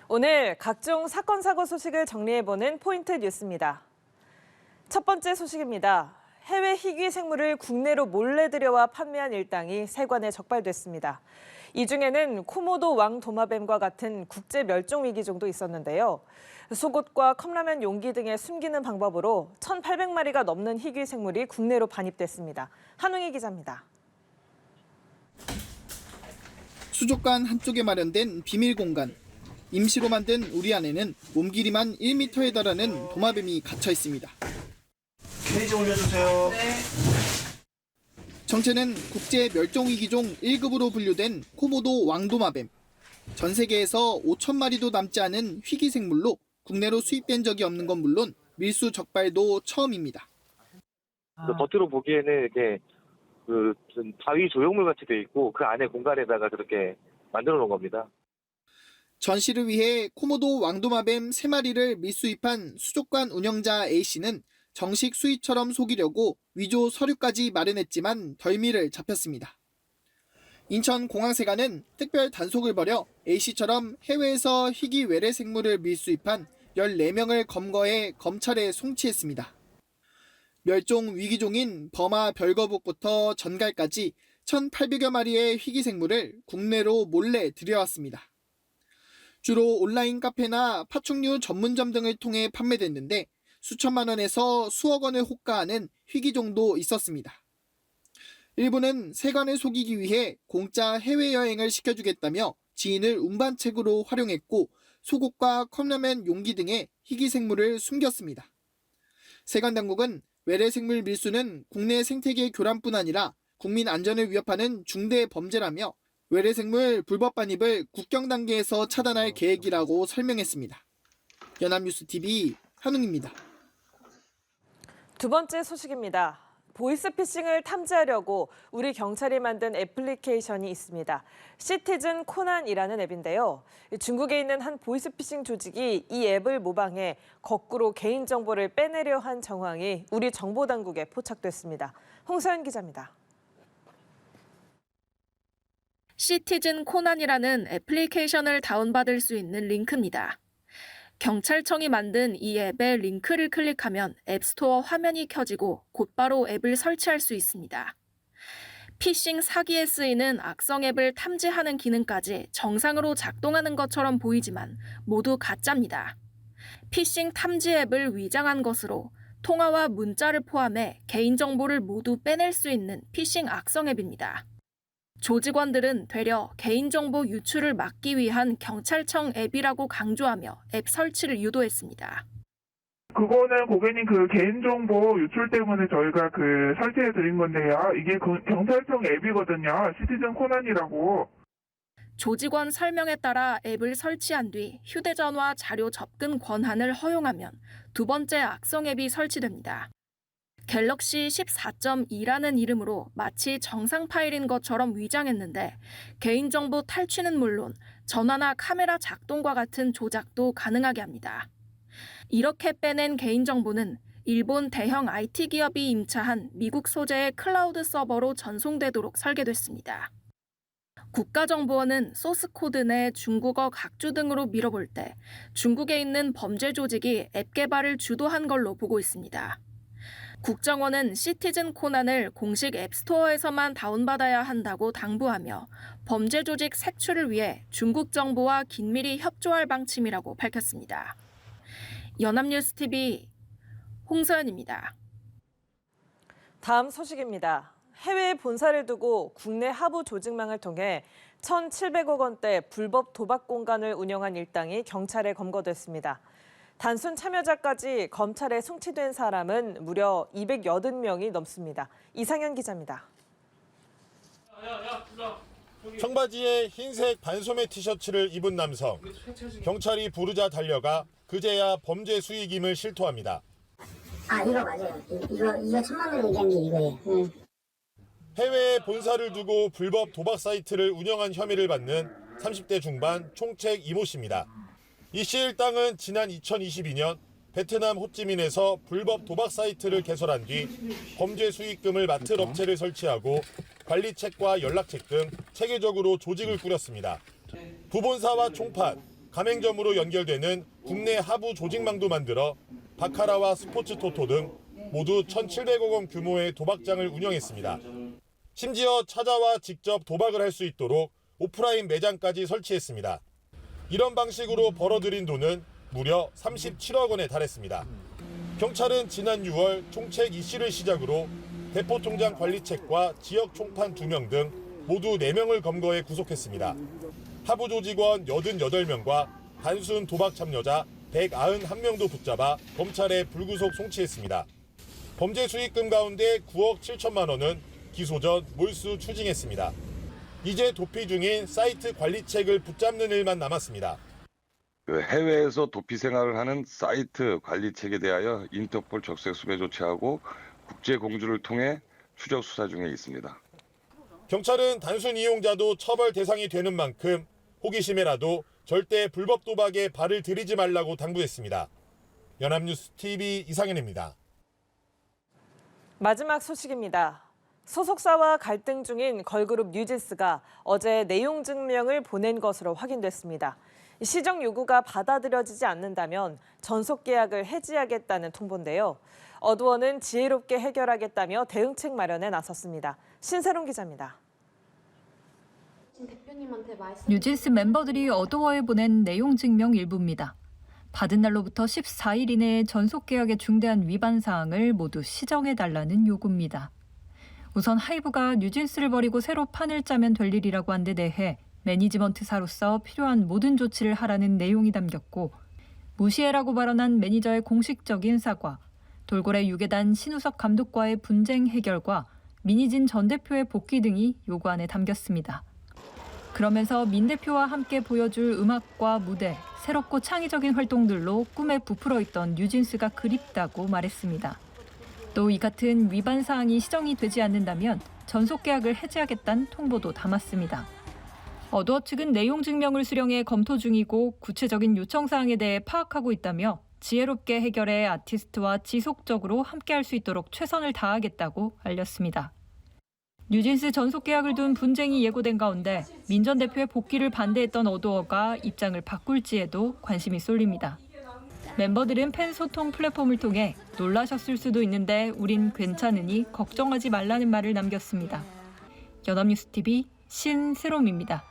오늘 각종 사건, 사고 소식을 정리해보는 포인트 뉴스입니다. 첫 번째 소식입니다. 해외 희귀 생물을 국내로 몰래 들여와 판매한 일당이 세관에 적발됐습니다. 이 중에는 코모도 왕도마뱀과 같은 국제 멸종 위기종도 있었는데요. 속옷과 컵라면 용기 등에 숨기는 방법으로 1,800마리가 넘는 희귀 생물이 국내로 반입됐습니다. 한웅희 기자입니다. 수족관 한쪽에 마련된 비밀 공간. 임시로 만든 우리 안에는 몸 길이만 1m에 달하는 도마뱀이 갇혀 있습니다. 페이지 올려주세요. 네. 정체는 국제 멸종위기종 1급으로 분류된 코모도 왕도마뱀. 전 세계에서 5,000마리도 남지 않은 희귀 생물로 국내로 수입된 적이 없는 건 물론 밀수 적발도 처음입니다. 겉으로 보기에는 이렇게 좀 바위 조형물 같이 돼 있고 그 안에 공간에다가 그렇게 만들어 놓은 겁니다. 전시를 위해 코모도 왕도마뱀 3마리를 밀수입한 수족관 운영자 A씨는 정식 수입처럼 속이려고 위조 서류까지 마련했지만 덜미를 잡혔습니다. 인천공항세관은 특별 단속을 벌여 A씨처럼 해외에서 희귀 외래 생물을 밀수입한 14명을 검거해 검찰에 송치했습니다. 멸종 위기종인 버마 별거북부터 전갈까지 1,800여 마리의 희귀 생물을 국내로 몰래 들여왔습니다. 주로 온라인 카페나 파충류 전문점 등을 통해 판매됐는데 수천만 원에서 수억 원을 호가하는 희귀종도 있었습니다. 일부는 세관을 속이기 위해 공짜 해외여행을 시켜주겠다며 지인을 운반책으로 활용했고 속옷과 컵라면 용기 등의 희귀 생물을 숨겼습니다. 세관 당국은 외래 생물 밀수는 국내 생태계 교란뿐 아니라 국민 안전을 위협하는 중대 범죄라며 외래 생물 불법 반입을 국경 단계에서 차단할 계획이라고 설명했습니다. 연합뉴스TV 한웅입니다. 두 번째 소식입니다. 보이스피싱을 탐지하려고 우리 경찰이 만든 애플리케이션이 있습니다. 시티즌 코난이라는 앱인데요. 중국에 있는 한 보이스피싱 조직이 이 앱을 모방해 거꾸로 개인정보를 빼내려 한 정황이 우리 정보당국에 포착됐습니다. 홍서연 기자입니다. 시티즌 코난이라는 애플리케이션을 다운받을 수 있는 링크입니다. 경찰청이 만든 이 앱의 링크를 클릭하면 앱스토어 화면이 켜지고 곧바로 앱을 설치할 수 있습니다. 피싱 사기에 쓰이는 악성 앱을 탐지하는 기능까지 정상으로 작동하는 것처럼 보이지만 모두 가짜입니다. 피싱 탐지 앱을 위장한 것으로 통화와 문자를 포함해 개인정보를 모두 빼낼 수 있는 피싱 악성 앱입니다. 조직원들은 되려 개인정보 유출을 막기 위한 경찰청 앱이라고 강조하며 앱 설치를 유도했습니다. 그거는 고객님 개인정보 유출 때문에 저희가 설치해 드린 건데요. 이게 경찰청 앱이거든요. 시티즌 코난이라고. 조직원 설명에 따라 앱을 설치한 뒤 휴대전화 자료 접근 권한을 허용하면 두 번째 악성 앱이 설치됩니다. 갤럭시 14.2라는 이름으로 마치 정상 파일인 것처럼 위장했는데 개인정보 탈취는 물론 전화나 카메라 작동과 같은 조작도 가능하게 합니다. 이렇게 빼낸 개인정보는 일본 대형 IT 기업이 임차한 미국 소재의 클라우드 서버로 전송되도록 설계됐습니다. 국가정보원은 소스코드 내 중국어 각주 등으로 밀어볼 때 중국에 있는 범죄 조직이 앱 개발을 주도한 걸로 보고 있습니다. 국정원은 시티즌 코난을 공식 앱스토어에서만 다운받아야 한다고 당부하며 범죄 조직 색출을 위해 중국 정부와 긴밀히 협조할 방침이라고 밝혔습니다. 연합뉴스TV 홍서연입니다. 다음 소식입니다. 해외에 본사를 두고 국내 하부 조직망을 통해 1,700억 원대 불법 도박 공간을 운영한 일당이 경찰에 검거됐습니다. 단순 참여자까지 검찰에 송치된 사람은 무려 280명이 넘습니다. 이상현 기자입니다. 청바지에 흰색 반소매 티셔츠를 입은 남성. 경찰이 부르자 달려가 그제야 범죄 수익임을 실토합니다. 이거 맞아요. 이거 1,000만 원 얘기한 게 이거예요. 해외에 본사를 두고 불법 도박 사이트를 운영한 혐의를 받는 30대 중반 총책 이모 씨입니다. 이 씨 일당은 지난 2022년 베트남 호찌민에서 불법 도박 사이트를 개설한 뒤 범죄 수익금을 맡을 업체를 설치하고 관리책과 연락책 등 체계적으로 조직을 꾸렸습니다. 부본사와 총판, 가맹점으로 연결되는 국내 하부 조직망도 만들어 바카라와 스포츠 토토 등 모두 1,700억 원 규모의 도박장을 운영했습니다. 심지어 찾아와 직접 도박을 할 수 있도록 오프라인 매장까지 설치했습니다. 이런 방식으로 벌어들인 돈은 무려 37억 원에 달했습니다. 경찰은 지난 6월 총책 이 씨를 시작으로 대포통장 관리책과 지역 총판 2명 등 모두 4명을 검거해 구속했습니다. 하부 조직원 88명과 단순 도박 참여자 191명도 붙잡아 검찰에 불구속 송치했습니다. 범죄 수익금 가운데 9억 7천만 원은 기소 전 몰수 추징했습니다. 이제 도피 중인 사이트 관리책을 붙잡는 일만 남았습니다. 해외에서 도피 생활을 하는 사이트 관리책에 대하여 인터폴 적색 수배 조치하고 국제 공조를 통해 추적 수사 중에 있습니다. 경찰은 단순 이용자도 처벌 대상이 되는 만큼 호기심에라도 절대 불법 도박에 발을 들이지 말라고 당부했습니다. 연합뉴스 TV 이상현입니다. 마지막 소식입니다. 소속사와 갈등 중인 걸그룹 뉴진스가 어제 내용 증명을 보낸 것으로 확인됐습니다. 시정 요구가 받아들여지지 않는다면 전속 계약을 해지하겠다는 통보인데요. 어두어는 지혜롭게 해결하겠다며 대응책 마련에 나섰습니다. 신세롱 기자입니다. 뉴진스 멤버들이 어두어에 보낸 내용 증명 일부입니다. 받은 날로부터 14일 이내에 전속 계약의 중대한 위반 사항을 모두 시정해달라는 요구입니다. 우선 하이브가 뉴진스를 버리고 새로 판을 짜면 될 일이라고 한 데 대해 매니지먼트사로서 필요한 모든 조치를 하라는 내용이 담겼고, 무시해라고 발언한 매니저의 공식적인 사과, 돌고래 유괴단 신우석 감독과의 분쟁 해결과 민희진 전 대표의 복귀 등이 요구안에 담겼습니다. 그러면서 민 대표와 함께 보여줄 음악과 무대, 새롭고 창의적인 활동들로 꿈에 부풀어 있던 뉴진스가 그립다고 말했습니다. 또 이 같은 위반 사항이 시정이 되지 않는다면 전속 계약을 해지하겠다는 통보도 담았습니다. 어두어 측은 내용 증명을 수령해 검토 중이고 구체적인 요청 사항에 대해 파악하고 있다며 지혜롭게 해결해 아티스트와 지속적으로 함께할 수 있도록 최선을 다하겠다고 알렸습니다. 뉴진스 전속 계약을 둔 분쟁이 예고된 가운데 민 전 대표의 복귀를 반대했던 어두어가 입장을 바꿀지에도 관심이 쏠립니다. 멤버들은 팬 소통 플랫폼을 통해 놀라셨을 수도 있는데 우린 괜찮으니 걱정하지 말라는 말을 남겼습니다. 연합뉴스 TV 신세롬입니다.